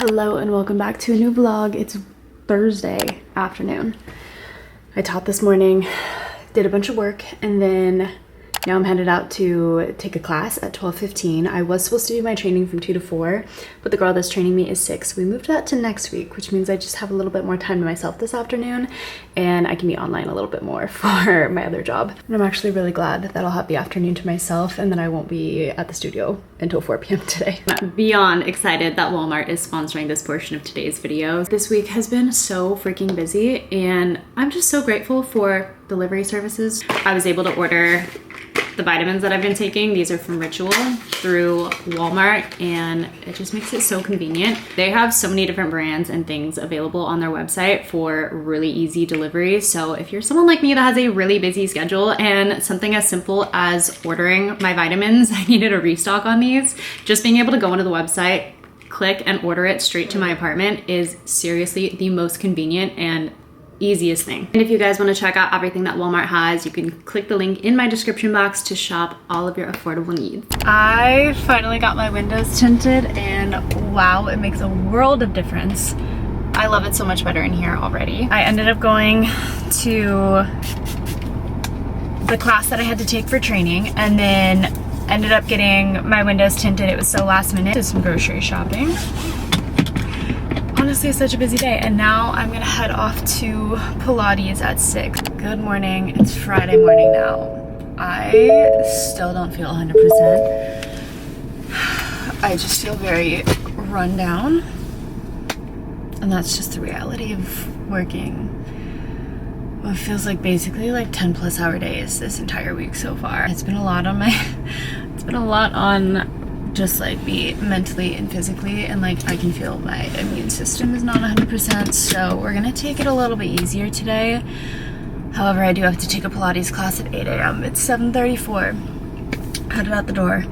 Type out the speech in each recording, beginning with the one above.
Hello and welcome back to a new vlog. It's Thursday afternoon. I taught this morning, did a bunch of work, and then now I'm headed out to take a class at 12:15. I was supposed to do my training from 2 to 4, but the girl that's training me is sick. So we moved that to next week, which means I just have a little bit more time to myself this afternoon and I can be online a little bit more for my other job. And I'm actually really glad that I'll have the afternoon to myself and then I won't be at the studio until 4 p.m. today. I'm beyond excited that Walmart is sponsoring this portion of today's video. This week has been so freaking busy and I'm just so grateful for delivery services. I was able to order the vitamins that I've been taking. These are from Ritual through Walmart and it just makes it so convenient. They have so many different brands and things available on their website for really easy delivery. So if you're someone like me that has a really busy schedule and something as simple as ordering my vitamins, I needed a restock on these, just being able to go onto the website, click and order it straight to my apartment is seriously the most convenient and easiest thing. And if you guys want to check out everything that Walmart has, you can click the link in my description box to shop all of your affordable needs. I finally got my windows tinted and wow, it makes a world of difference. I love it so much better in here already. I ended up going to the class that I had to take for training and then ended up getting my windows tinted. It was so last minute. Did some grocery shopping. Honestly, it's such a busy day, and now I'm gonna head off to Pilates at 6. Good morning, it's Friday morning now. I still don't feel 100%. I just feel very run down, and that's just the reality of working what feels like basically like 10+ hour days this entire week so far. It's been a lot on just like be mentally and physically, and like I can feel my immune system is not 100%, so we're gonna take it a little bit easier today. However, I do have to take a Pilates class at 8 a.m. It's 7:34. Headed out the door.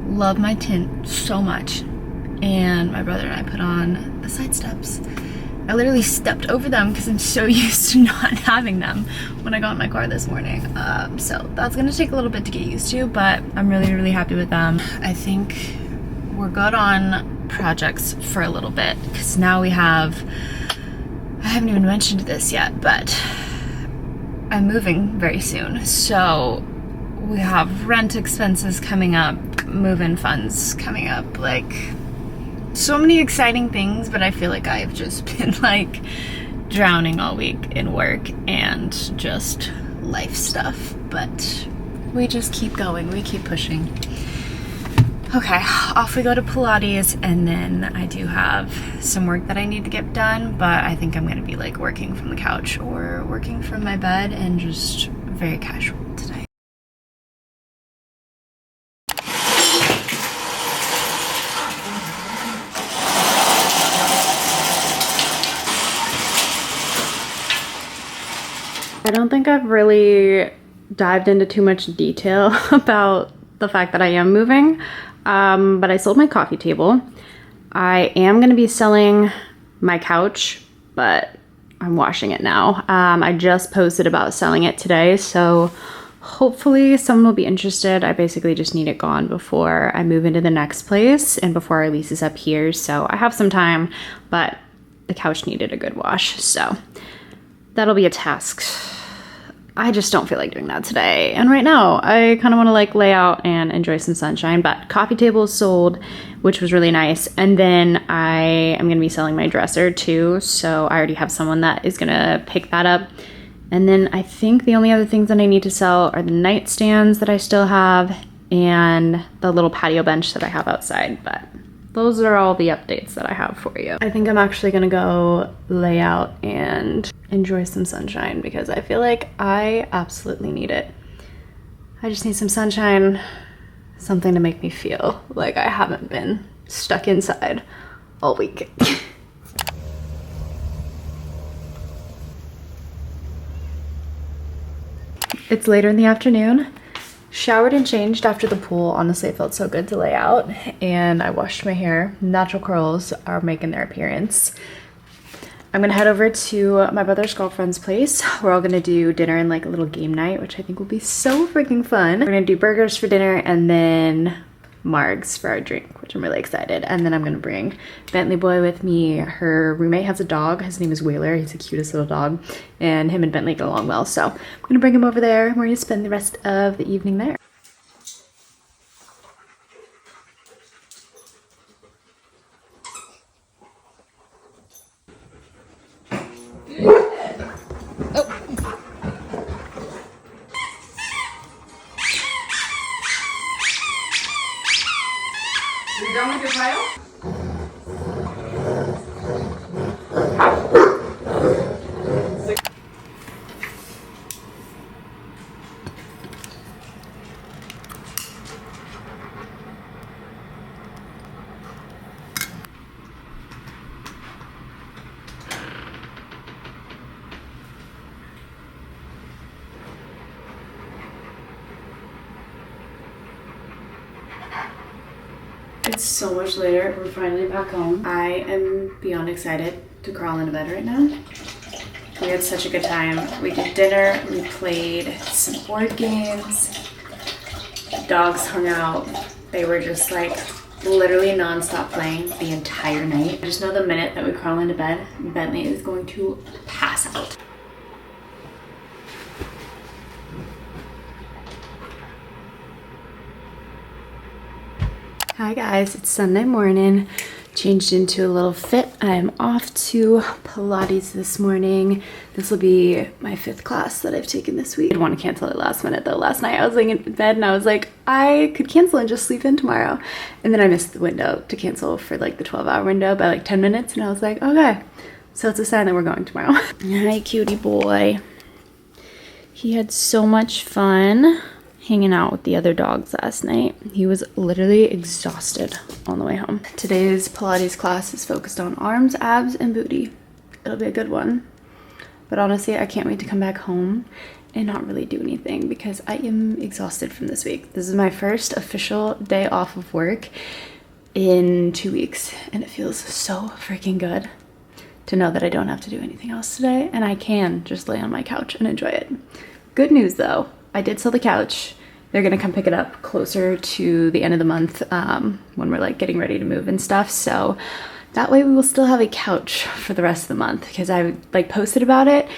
Love my tint so much, and my brother and I put on the side steps. I literally stepped over them because I'm so used to not having them when I got in my car this morning. So that's gonna take a little bit to get used to, but I'm really happy with them. I think we're good on projects for a little bit because now we have, I haven't even mentioned this yet, but I'm moving very soon. So we have rent expenses coming up, move-in funds coming up, like so many exciting things, but I feel like I've just been like drowning all week in work and just life stuff, but we just keep going, we keep pushing. Okay, off we go to Pilates, and then I do have some work that I need to get done, but I think I'm gonna be like working from the couch or working from my bed and just very casual today. I don't think I've really dived into too much detail about the fact that I am moving, but I sold my coffee table. I am going to be selling my couch, but I'm washing it now. I just posted about selling it today, so hopefully someone will be interested. I basically just need it gone before I move into the next place and before our lease is up here, so I have some time, but the couch needed a good wash, so that'll be a task. I just don't feel like doing that today. And right now, I kind of want to like lay out and enjoy some sunshine, but coffee table is sold, which was really nice. And then I am going to be selling my dresser too. So I already have someone that is going to pick that up. And then I think the only other things that I need to sell are the nightstands that I still have and the little patio bench that I have outside, but those are all the updates that I have for you. I think I'm actually gonna go lay out and enjoy some sunshine because I feel like I absolutely need it. I just need some sunshine, something to make me feel like I haven't been stuck inside all week. It's later in the afternoon. Showered and changed after the pool. Honestly, it felt so good to lay out, and I washed my hair. Natural curls are making their appearance. I'm gonna head over to my brother's girlfriend's place. We're all gonna do dinner and like a little game night, which I think will be so freaking fun. We're gonna do burgers for dinner and then margs for our drink, which I'm really excited. And then I'm gonna bring Bentley Boy with me. Her roommate has a dog. His name is Whaler. He's the cutest little dog. And him and Bentley get along well. So I'm gonna bring him over there. We're gonna spend the rest of the evening there. You done with your pile? It's so much later. We're finally back home. I am beyond excited to crawl into bed right now. We had such a good time. We did dinner, we played some board games, the dogs hung out. They were just like literally non-stop playing the entire night. I just know the minute that we crawl into bed, Bentley is going to pass out. Hi guys, it's Sunday morning. Changed into a little fit. I'm off to Pilates this morning. This will be my 5th class that I've taken this week. I didn't want to cancel it last minute though. Last night I was laying in bed and I was like, I could cancel and just sleep in tomorrow. And then I missed the window to cancel for like the 12-hour window by like 10 minutes and I was like, okay. So it's a sign that we're going tomorrow. Hi, cutie boy. He had so much fun hanging out with the other dogs last night. He was literally exhausted on the way home. Today's Pilates class is focused on arms, abs, and booty. It'll be a good one. But honestly, I can't wait to come back home and not really do anything because I am exhausted from this week. This is my first official day off of work in 2 weeks, and it feels so freaking good to know that I don't have to do anything else today and I can just lay on my couch and enjoy it. Good news though, I did sell the couch. They're gonna come pick it up closer to the end of the month when we're like getting ready to move and stuff. So that way we will still have a couch for the rest of the month because I like posted about it.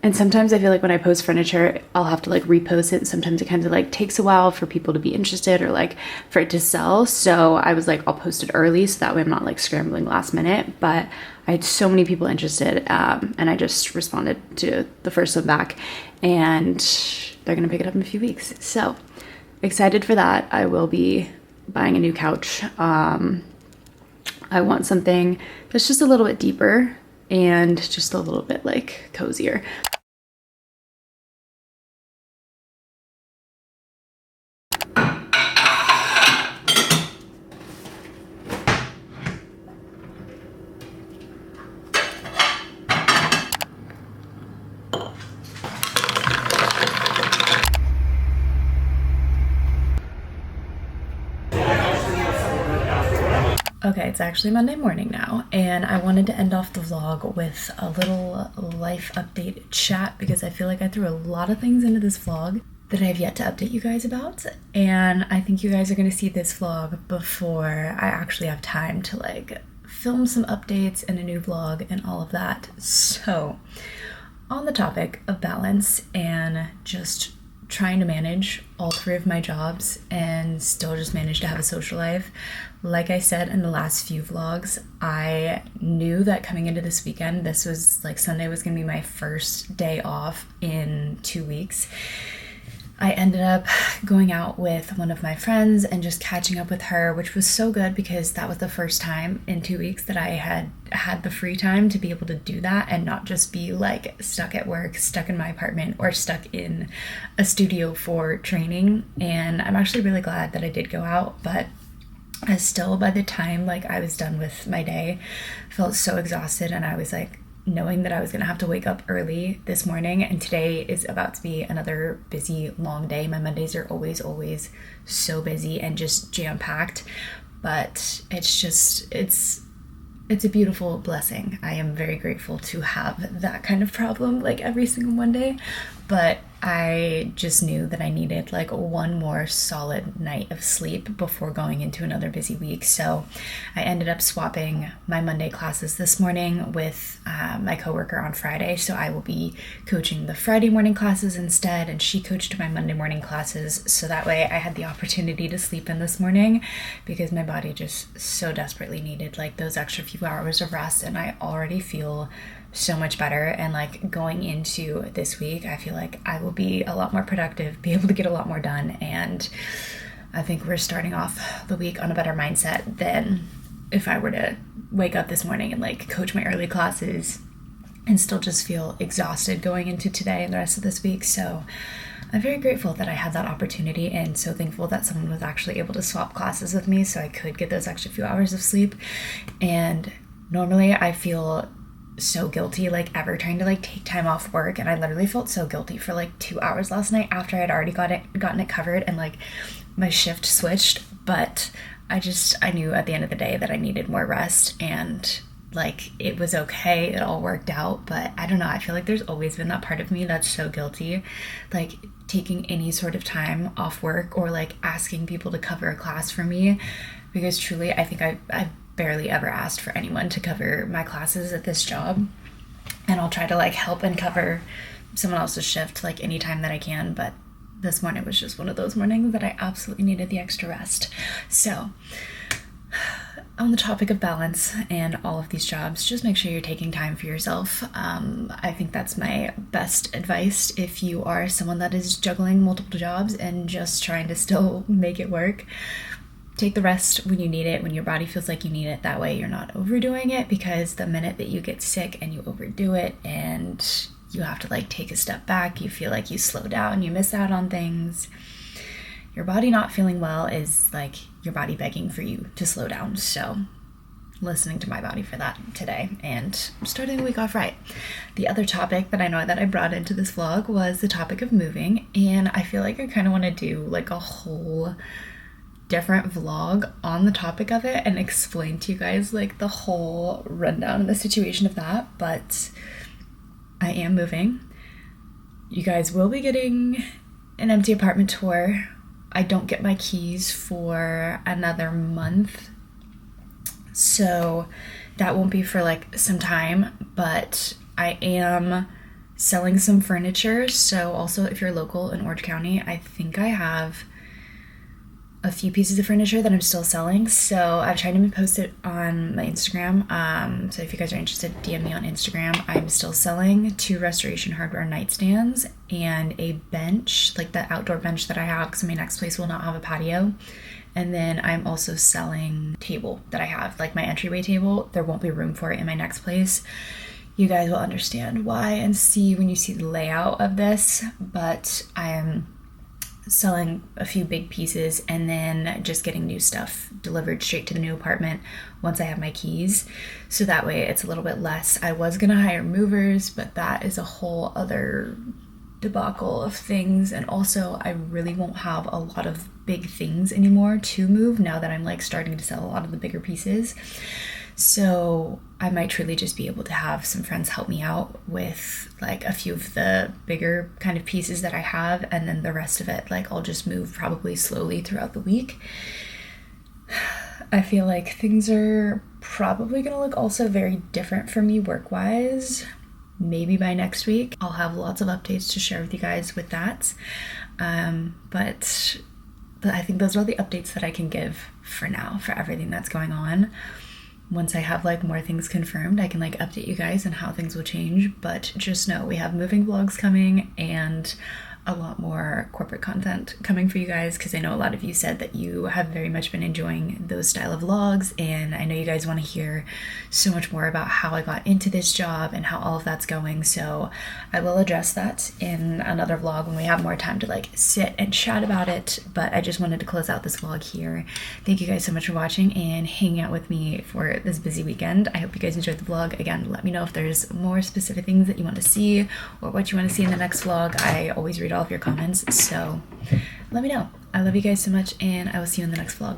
And sometimes I feel like when I post furniture, I'll have to like repost it. And sometimes it kind of like takes a while for people to be interested or like for it to sell. So I was like, I'll post it early so that way I'm not like scrambling last minute. But I had so many people interested and I just responded to the first one back and they're gonna pick it up in a few weeks. So excited for that. I will be buying a new couch. I want something that's just a little bit deeper and just a little bit like cozier. Okay, it's actually Monday morning now, and I wanted to end off the vlog with a little life update chat because I feel like I threw a lot of things into this vlog that I have yet to update you guys about, and I think you guys are going to see this vlog before I actually have time to like film some updates and a new vlog and all of that. So, on the topic of balance and just trying to manage all 3 of my jobs and still just manage to have a social life. Like I said in the last few vlogs, I knew that coming into this weekend, this was like Sunday was gonna be my first day off in 2 weeks. I ended up going out with one of my friends and just catching up with her, which was so good because that was the first time in 2 weeks that I had the free time to be able to do that and not just be like stuck at work, stuck in my apartment, or stuck in a studio for training. And I'm actually really glad that I did go out, but I still, by the time like I was done with my day, felt so exhausted, and I was like, knowing that I was gonna have to wake up early this morning, and today is about to be another busy, long day. My Mondays are always so busy and just jam-packed, but it's a beautiful blessing. I am very grateful to have that kind of problem like every single Monday, but I just knew that I needed like one more solid night of sleep before going into another busy week. So I ended up swapping my Monday classes this morning with my coworker on Friday. So I will be coaching the Friday morning classes instead, and she coached my Monday morning classes. So that way I had the opportunity to sleep in this morning because my body just so desperately needed like those extra few hours of rest, and I already feel so much better. And like going into this week, I feel like I will be a lot more productive, be able to get a lot more done, and I think we're starting off the week on a better mindset than if I were to wake up this morning and like coach my early classes and still just feel exhausted going into today and the rest of this week. So I'm very grateful that I had that opportunity, and so thankful that someone was actually able to swap classes with me so I could get those extra few hours of sleep. And normally I feel so guilty like ever trying to like take time off work, and I literally felt so guilty for like 2 hours last night after I'd already gotten it covered and like my shift switched. But I knew at the end of the day that I needed more rest, and like it was okay, it all worked out. But I don't know, I feel like there's always been that part of me that's so guilty like taking any sort of time off work or like asking people to cover a class for me, because truly I think I've barely ever asked for anyone to cover my classes at this job, and I'll try to like help and cover someone else's shift like anytime that I can. But this morning was just one of those mornings that I absolutely needed the extra rest. So on the topic of balance and all of these jobs, just make sure you're taking time for yourself. I think that's my best advice if you are someone that is juggling multiple jobs and just trying to still make it work. Take the rest when you need it, when your body feels like you need it. That way you're not overdoing it, because the minute that you get sick and you overdo it and you have to like take a step back, you feel like you slow down, you miss out on things. Your body not feeling well is like your body begging for you to slow down. So listening to my body for that today and starting the week off right. The other topic that I know that I brought into this vlog was the topic of moving, and I feel like I kind of want to do like a whole different vlog on the topic of it and explain to you guys like the whole rundown of the situation of that. But I am moving. You guys will be getting an empty apartment tour. I don't get my keys for another month, so that won't be for like some time, but I am selling some furniture. So also, if you're local in Orange County, I think I have a few pieces of furniture that I'm still selling. So I've tried to post it on my Instagram. So if you guys are interested, DM me on Instagram. I'm still selling 2 Restoration Hardware nightstands and a bench, like the outdoor bench that I have, because my next place will not have a patio. And then I'm also selling table that I have, like my entryway table. There won't be room for it in my next place. You guys will understand why and see when you see the layout of this, but I am selling a few big pieces and then just getting new stuff delivered straight to the new apartment once I have my keys. So that way it's a little bit less. I was gonna hire movers, but that is a whole other debacle of things. And also I really won't have a lot of big things anymore to move now that I'm like starting to sell a lot of the bigger pieces. So I might truly just be able to have some friends help me out with like a few of the bigger kind of pieces that I have, and then the rest of it, like I'll just move probably slowly throughout the week. I feel like things are probably gonna look also very different for me work-wise. Maybe by next week I'll have lots of updates to share with you guys with that. But I think those are all the updates that I can give for now for everything that's going on. Once I have like more things confirmed, I can like update you guys on how things will change. But just know we have moving vlogs coming and a lot more corporate content coming for you guys, because I know a lot of you said that you have very much been enjoying those style of vlogs, and I know you guys want to hear so much more about how I got into this job and how all of that's going. So I will address that in another vlog when we have more time to like sit and chat about it. But I just wanted to close out this vlog here. Thank you guys so much for watching and hanging out with me for this busy weekend. I hope you guys enjoyed the vlog. Again, let me know if there's more specific things that you want to see or what you want to see in the next vlog. I always read all of your comments, so let me know. I love you guys so much, and I will see you in the next vlog.